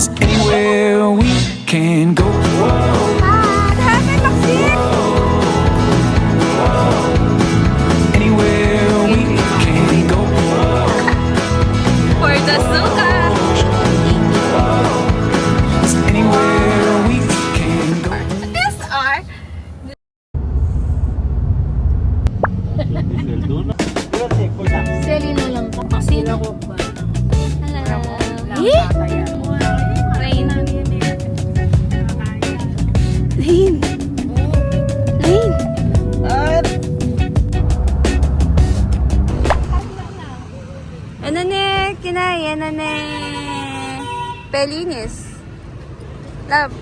Is anywhere we can go. Anywhere we can go. For the suka. Is anywhere we can go. These are Selena lang po. Sino ko ba? Hello. Rain. Rain. Rain. Ano ne? Kinay. Ano ne? Pelinis. Love.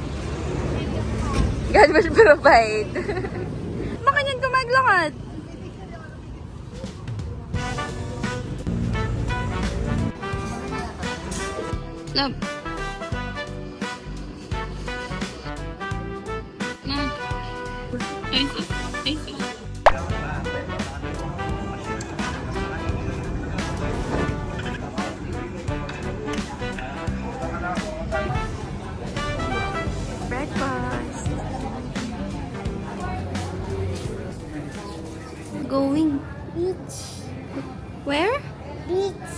God will provide. Makanyan ko maglakad. Love. Na. Isis. Isis. Breakfast. Going. Beach. Where? Beach.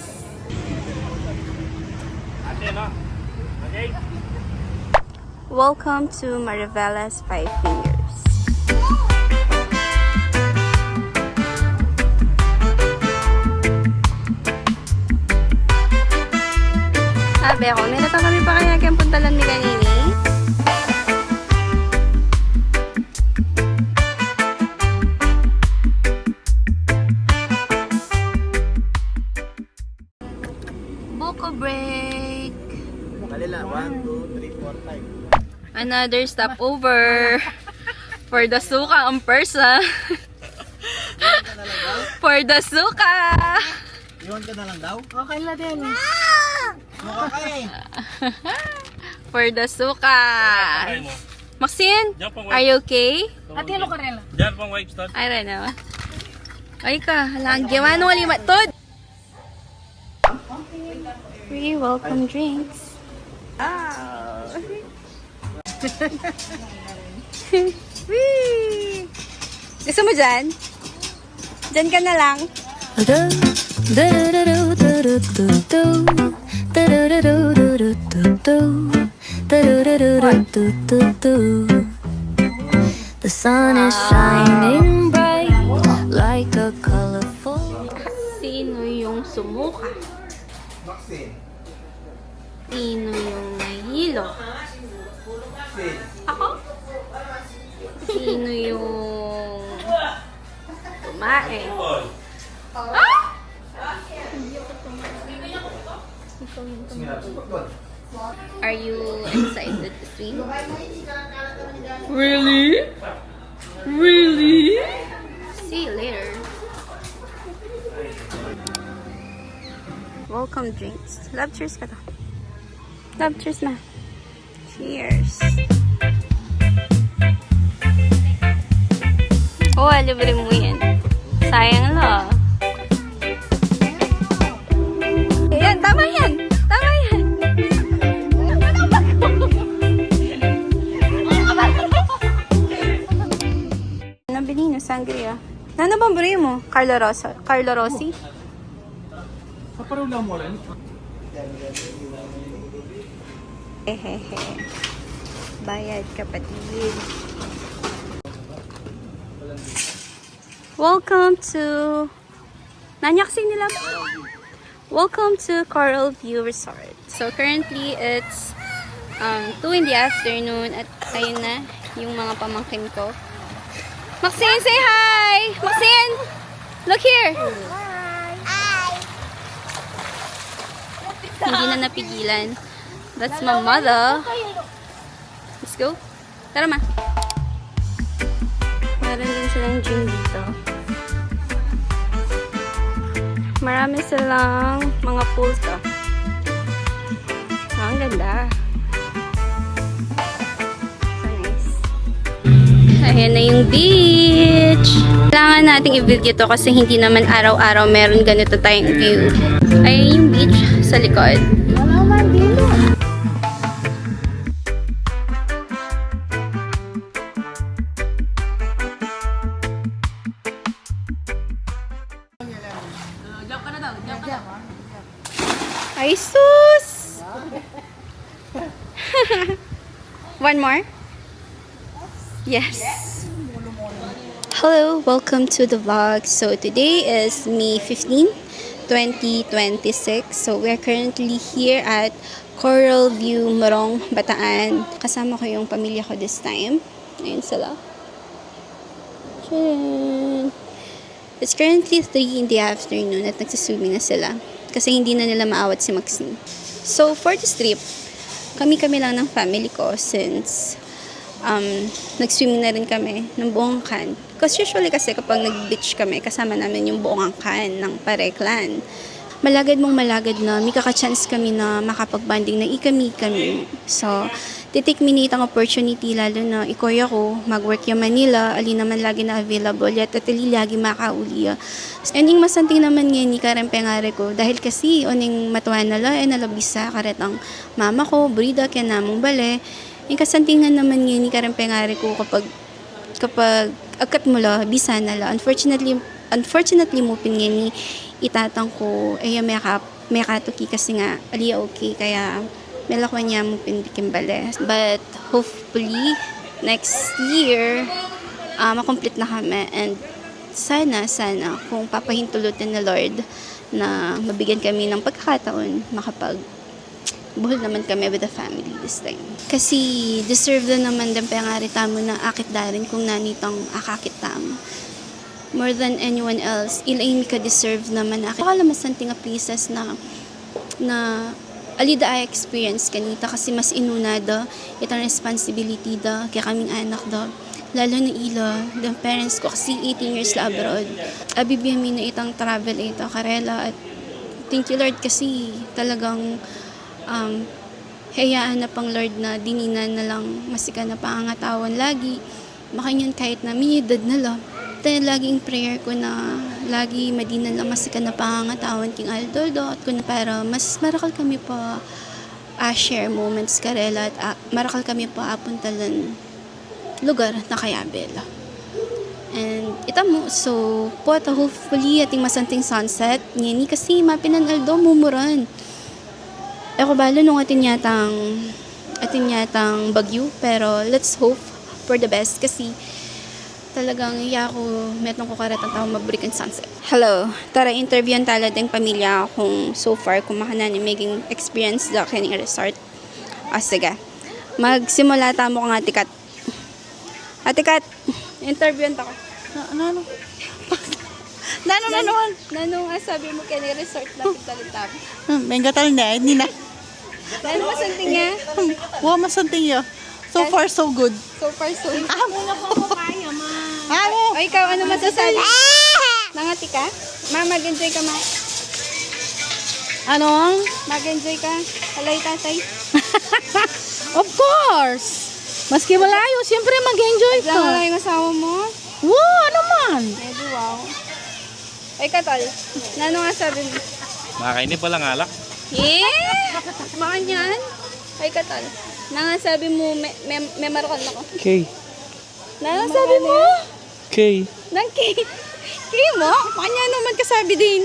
Welcome to Marivella's Five Fingers. Sabi ako, nilatang kami pa kaya kayang punta lang ni kanini. Buko break. Kalila, 1, 2, 3, 4, 5. Another stopover for the suka ang persa. For the suka. Iwan ka na lang daw? Okay na din. Mukha ka eh. For the suka. Maxine, are you okay? Ate, ano ka rin? Diyan pang wipes doon. I don't know. Ay ka, halang giwan mo lima tod. Free welcome drinks. Oh. Wee! Gusto mo dyan? Dyan ka na lang. The sun is shining bright like a colorful. Sino yung sumuka? Sino yung nahilo? Ako? Sino yung kumain? Ah! Are you excited to swim? Really? Really? See you later. Welcome drinks. Love cheers ka to. Love cheers na. Cheers. Oh, libre mo yan. Sayang lo. Yan, tama yan. Tama yan. Nabili no, sangria. Ano bang buri mo? Carlo Rossi? Kaparulang mo rin. Hehehe. Bayad kapatid. Welcome to Nanyaksing nila. Welcome to Coral View Resort. So currently it's 2 in the afternoon at ayun na yung mga pamangkin ko. Maxine, say hi! Maxine! Look here! Hindi na napigilan. That's my mother. Let's go. Tara ma. Meron din silang gym dito. Marami silang mga pools to. Ang ganda. So nice. Ayan na yung beach. Kailangan nating i-video to kasi hindi naman araw-araw meron ganito tayong view. Ayan yung beach sa likod. One more? Yes. Hello, welcome to the vlog. So today is May 15, 2026. So we're currently here at Coral View, Morong, Bataan. Kasama ko yung pamilya ko this time. Ayun sila. Tcharan! It's currently 3 in the afternoon at nagsiswimming na sila. Kasi hindi na nila maawat si Maxine. So for this trip, kami lang ng family ko since nag-swimming na rin kami ng buong kan. Kasi usually kasi kapag nag-beach kami, kasama namin yung buong kan ng Pareclan. Malagad na may kaka-chance kami na makapag-banding na ikami. So, titik minute ang opportunity lalo na ikoy ako, mag-work yung Manila, ali naman lagi na available, yat at ali lagi makauli. And yung masanting naman ngayon ni karempengare ko, dahil kasi oning matuan nala, nalabisa karet ang mama ko, brida, kaya namong bale. Yung kasantingan naman ngayon ni karempengare ko kapag agkat mo la, bisa nala. Unfortunately mo pin ngayon ni itatang ko, may katuki kasi nga, ali okay, kaya may lakwan niya mo pindikin bale. But hopefully, next year, makomplete na kami. And sana, kung papahintulutin na Lord, na mabigyan kami ng pagkakataon, buhol naman kami with the family this time. Kasi deserve na naman din pengarita mo na akit darin kung nanitang akakitam. More than anyone else, ilain ka deserve naman akit. Masanting nga pieces na alida ay experience kanita kasi mas inuna da itang responsibility da kaya kaming anak da. Lalo na ila, the parents ko kasi 18 years la abroad. Abibiyami na itang travel ito karela at thank you Lord kasi talagang hayaan na pang Lord na dininan na lang masika na pangangatawan lagi. Makanyan kahit na minidad na lang. Tayo laging prayer ko na lagi madinan lang masika na pangangatawan king Aldoldo at kung para mas marakal kami pa share moments karela at marakal kami pa apuntalan lugar na kayabela. And ita mo, so po hopefully ating masanting sunset ngini kasi mapinan Aldo mumuran. Ako balo nung atin yatang bagyo pero let's hope for the best kasi talagang iya ako metong ko karat ang tao mabrik ang sunset. Hello, tara interviewan tala ding pamilya kung so far kumahanan ni making experience da kining resort. Sige. Magsimula ta mo kang atikat. Atikat, interviewan ta ko. Ano? Nanong sabi mo kining resort na talitab. Menggatal na, hindi na. Ano masanting nga? Wow, masanting yun. So far, so good. So far, so good. Amo! O ikaw, ano masasabi? Nangati ka? Mag-enjoy ka, ma. Anong? Mag-enjoy ka. Halay, tatay. Of course! Maski malayo, siyempre mag-enjoy ka. Lang wala yung asawa mo. Wow, ano man? Medyo wow. Ay, katol. Ano nga sabi mo? Makakainip palang alak. Makan yan? Ay, katol. Nga sabi mo, may marakal na ko. Kay. Nga sabi mo? Kay. Nang kay mo? Kanya naman kasabi din.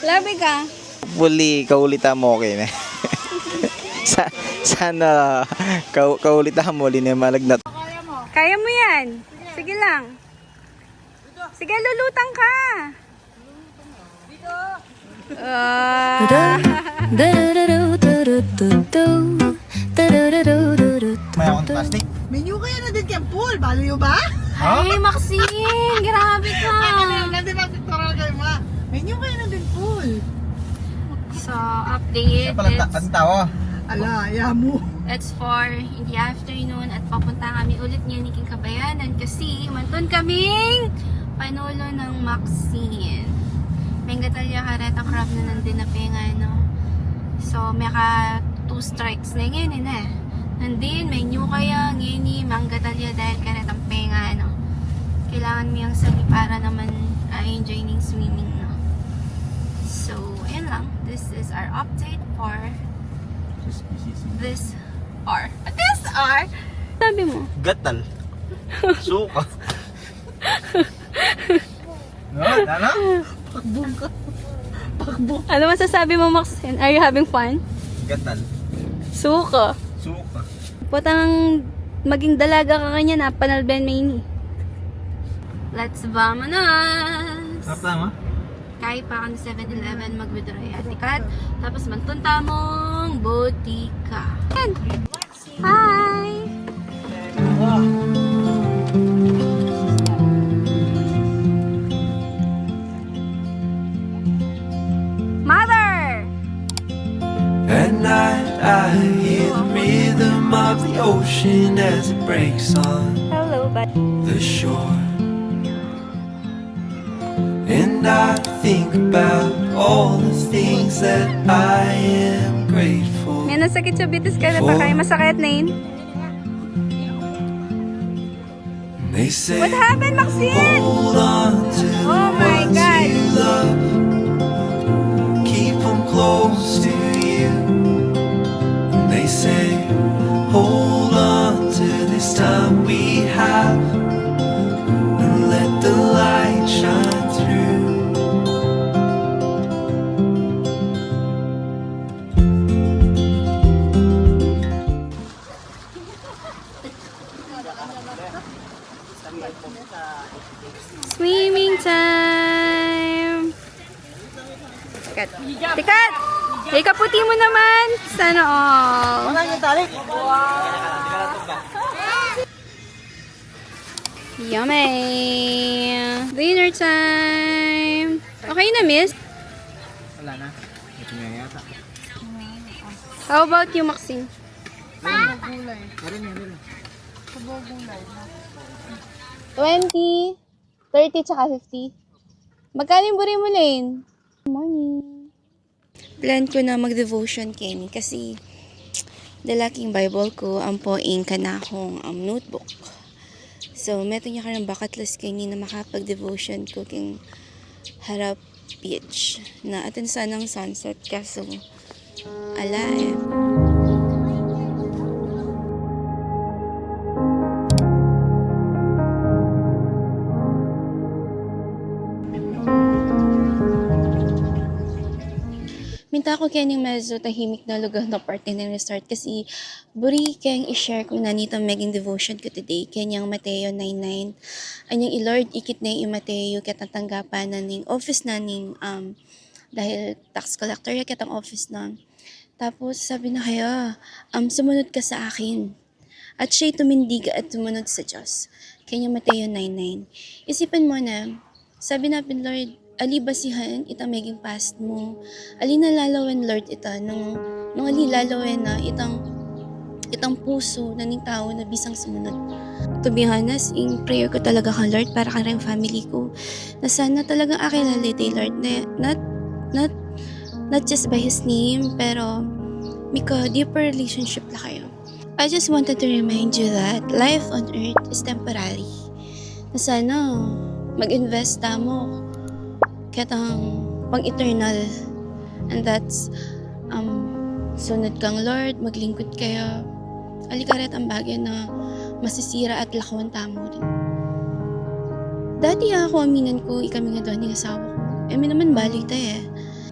Labi ka. Puli, kaulita mo okay na. Sana kaulita mo ulit na malagnat. Kaya mo yan. Sige lang. Sige, lulutang ka. May akong plastic. Menu kayo na din kaya pool, balo ba? Ay, Maxine! Grabe ka! Nandun ang pictorial kayo ma. Menu kayo na din pool. So, update. Ang tao. Ala, ayaw mo. It's 4 in the afternoon at papunta kami ulit niya ni King Kabayanan kasi mantun kaming panolo ng Maxine. Penggatalya karetang crab na nandun na penga, no? So, may ka 2 strikes na ngayon, nandun, may new kaya, ngayon, manggatalya dahil karetang penga, no? Kailangan mo yung sabi para naman enjoy ng swimming, no? So, ayun lang. This is our update for this hour. This hour? Sabi mo? Gatal. Suka. Ano? Pakbong ka. Ano masasabi mo, Maxine? Are you having fun? Gatal. Suka. Suka. Putang maging dalaga ka kanya na panalben may ni. Let's vamonos! Tama? Kaya pa kang 7-Eleven mag-withdraw yung tikat. Tapos mantunta mong botika. Yan. Hi! Mother! At night I hear the rhythm of the ocean as it breaks on Hello, but the shore. And I think about all the things that I am grateful. may nasakit sa bitis ka na pa kayo. Masakit na yun. They say, What happened, Maxine? hold on to the Oh my ones God. you love. Keep them close to you. And they say, hold on to this time we have. And let the light shine through. Swimming time! Tikat! Tikat! Hey, kaputi mo naman! Sana all! Wala yung talik. Yummy! Dinner time! Okay na, miss? Wala na. Ito na yata. How about you, Maxine? Gulay. Meron yan, meron. Kubo gulay. 20, 30, tsaka 50. Magkano yung buri mo, Lane? Morning. Plan ko na mag-devotion, Kenny, kasi dalaking Bible ko, ang poing ka na akong notebook. So, meto niya ka ng bucket list, Kenny, na makapag-devotion ko king harap beach na atin sanang sunset, kaso ala eh. Minta ko kaya ng medyo tahimik na lugar na parte ng resort kasi buri kayang i-share kung nanito maging devotion ko today. Kanyang Mateo 9:9. Anyang i-Lord, ikit na yung Mateo katatanggapan na ning office na ning dahil tax collector ya kitang office na. Tapos sabi na kaya, sumunod ka sa akin. At siya'y tumindig at tumunod sa Diyos. Kanyang Mateo 9:9. Isipan mo na, sabi natin Lord, ali basihan ita maging past mo. Ali nalalawan Lord ita nung ali lalawan na itang puso na ning tao na bisang sumunod. To be honest, in prayer ko talaga ka Lord para ka rin family ko. Na sana talagang akin lalite Lord na not just by His name pero mika deeper relationship la kayo. I just wanted to remind you that life on earth is temporary. Na sana mag-invest mo katang pang-eternal. And that's, sunod kang Lord, maglingkod kaya, alikaret ang bagay na masisira at lakawan tamo rin. Dati ako, aminan ko, ikami nga doon yung asawa ko. Emi naman balik tayo eh.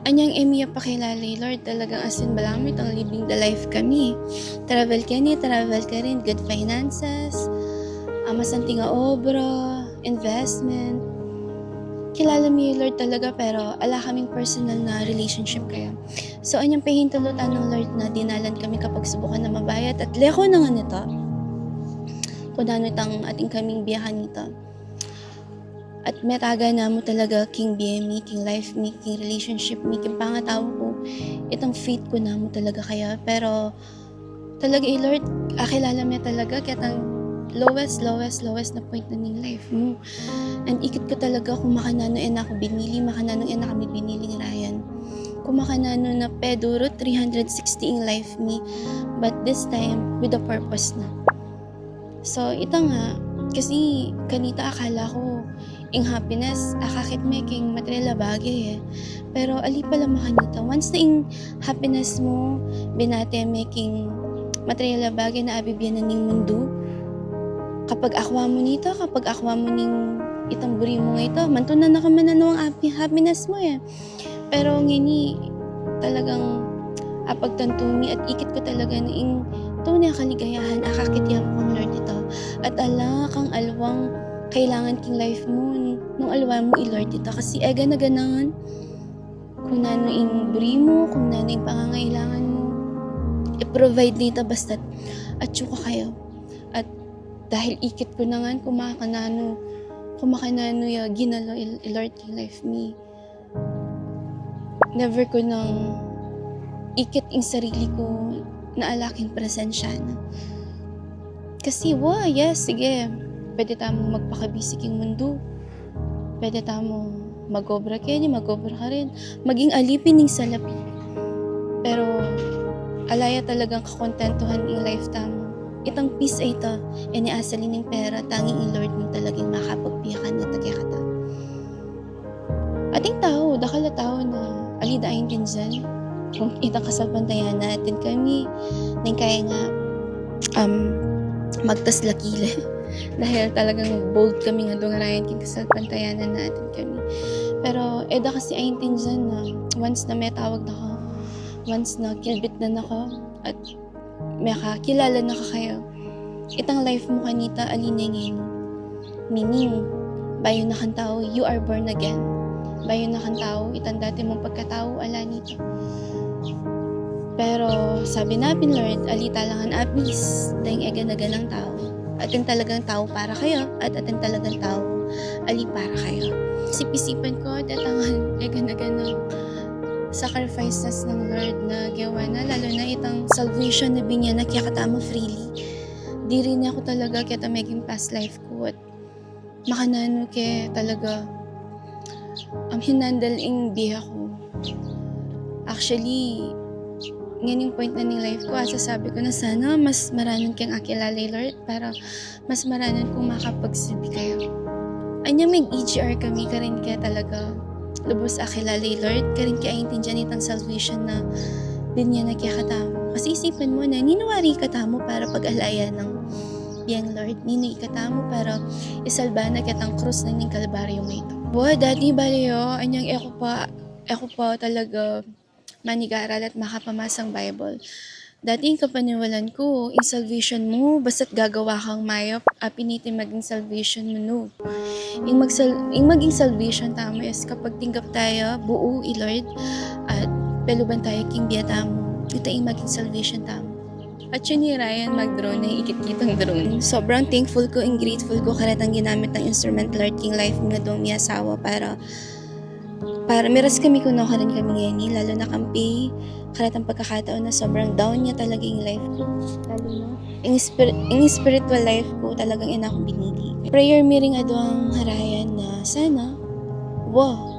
Anyang emi pakilalay, Lord, talagang asin balamit ang living the life kami. Travel ka rin, good finances, masanting nga obra, investment, kilala mo yung Lord talaga pero ala kaming personal na relationship kaya. So, anyang pahintulutan ng Lord na dinalan kami kapag subukan na mabayat at leko na nga nito. Kung ano itang ating kaming biyahan nito. At metaga na mo talaga king BME, king life me, king relationship me, king pangataw ko. Itong faith ko na mo talaga kaya. Pero talaga Lord, akilala mo talaga kaya tang lowest na point na ning life mo. And ikit ko talaga kung makanano ako binili, makanano kami binili ni Ryan. Kung makanano na peduro 360 in life me, but this time with a purpose na. So, ito nga, kasi kanita akala ko, ing happiness, akakit making material bagay eh. Pero ali pala makanita, once na ing happiness mo, binate making material bagay na abibyan na ning mundo, kapag akwa mo nito, kapag akwa mo ning itang buri mo nga ito, mantunan na ka man ang happiness mo eh. Pero ngini, talagang apagtantumi at ikit ko talaga na ing tunay kaligayahan, akakitiyam kong Lord ito. At ala kang alwang kailangan king life mo, nung alwa mo i-Lord ito. Kasi ega na ganangan, kung nano yung buri mo, kung nano yung pangangailangan mo, i-provide nito basta't at ka kayo. At dahil ikit ko na nga, kumakanano ya ginalo i-Lord king life me. Never ko nang ikit yung sarili ko na alaking presensya na. Kasi, yes, sige. Pwede tamo magpakabisik yung mundo. Pwede tamo mag-obra ka rin. Maging alipin ng salapi. Pero, alaya talagang kakontentuhan yung lifetime mo. Itang peace ay ito. Iniasalin ng pera, tanging yung Lord mo talagang makapagpiyakan na tagyakata. Ating tao, dakala tao na alidain din dyan. Kung itang kasapantayan natin kami, nang kaya nga magtaslakile. Dahil talagang bold kami nga dungarayan king kasapantayanan natin kami. Pero eda kasi ayin dyan na once na may tawag na ko, once na kilbit na nako, at may kakilala na ka kayo, itang life mo kanita alinengin. Meaning, bayo na kang tao, you are born again. Bayo na kang tao, itang dati mong pagkatao, ala nito. Pero sabi natin, Lord, alita lang ang apis, dahil ega-naga ng tao. Atin talagang tao para kayo, at atin talagang tao, ali para kayo. Sipisipan ko, datangan, ega-naga ng sacrifices ng Lord na gawa na, lalo na itang salvation na binya na kaya katama freely. Di rin ako talaga kaya maging past life ko, at makanano kaya talaga ang hinandal ing biya ko. Actually, ngayon yung point na ng life ko, sasabi ko na sana mas maranan kang akilala, Lord, para mas maranan kong makapagsilbi kayo. Anya may EGR kami, karin kaya talaga lubos akilala, Lord, karin kaya intindihan itang salvation na din niya nagkakatamo. Kasi isipan mo na, ninuwari katamo para pag-alaya ng biyang Lord, nino ikatamo para isalba na kitang krus ng ning kalbaryo mo ito. Dati baliyo, anyang eko pa talaga manigaral at makapamasang Bible. Dati yung kapaniwalan ko, yung salvation mo, basta't gagawa kang mayop, pinitin maging salvation mo, no. Yung maging salvation tamo is kapag tinggap tayo, buo Lord, at peluban tayo king biyata mo, ito yung maging salvation tamo. At yun ni Ryan mag-drone na ikit-kitang drone. Sobrang thankful ko and grateful ko karatang ginamit ng instrument Lord king life mo na doon may asawa para miras kami kuno ka rin kami ngayon, lalo na kampi, karatang pagkakataon na sobrang down niya talaga yung life ko. Lalo na, yung spiritual life ko talagang ina akong binili. Prayer mi ring adoang harayan na sana,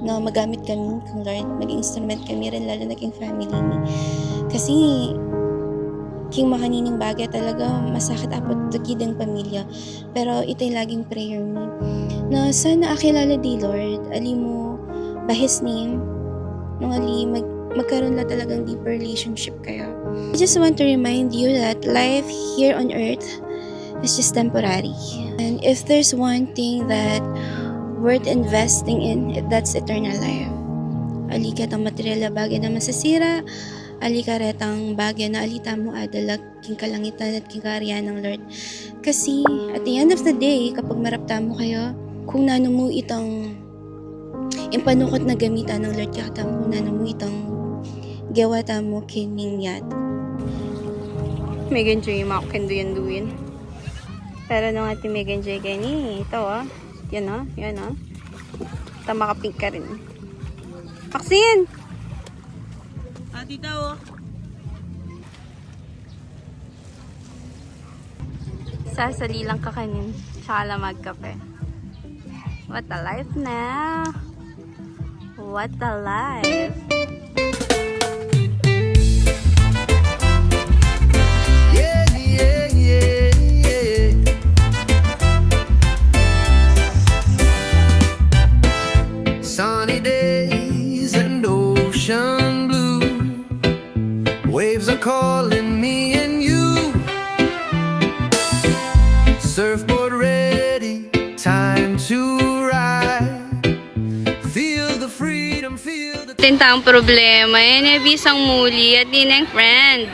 na magamit kami kung Lord, maging instrument kami rin, lalo na king family ni. Kasi, king makanining bagay talaga, masakit apot tukidang pamilya. Pero ito'y laging prayer mi. Na sana akilala di Lord, ali mo, by His name, nung ali magkaroon na talagang deeper relationship kayo. I just want to remind you that life here on earth is just temporary. And if there's one thing that worth investing in, that's eternal life. Ali ka tang material na bagay na masasira, ali ka retang bagay na alita mo adalag king kalangitan at king karyan ng Lord. Kasi at the end of the day, kapag marapta mo kayo, kung nano mo itang yung panukot na gamitan ng Lord kaya mo na mo itang gawa mo kining yat. May ganjoy yung mga kenduyan-duyan. Pero nung ating may ganjoy gani, ito yan ito makapink ka rin. Maxine! Tita Sasali lang ka kanin, tsaka lang magkape. What a life na! What a life! Yeah, yeah, yeah, yeah. Sunny days and ocean blue, waves are calling me and you. Surfboard ready, time to ride. Feel the freedom, feel the Tintang problema, yan ay bisang muli at din ang friend.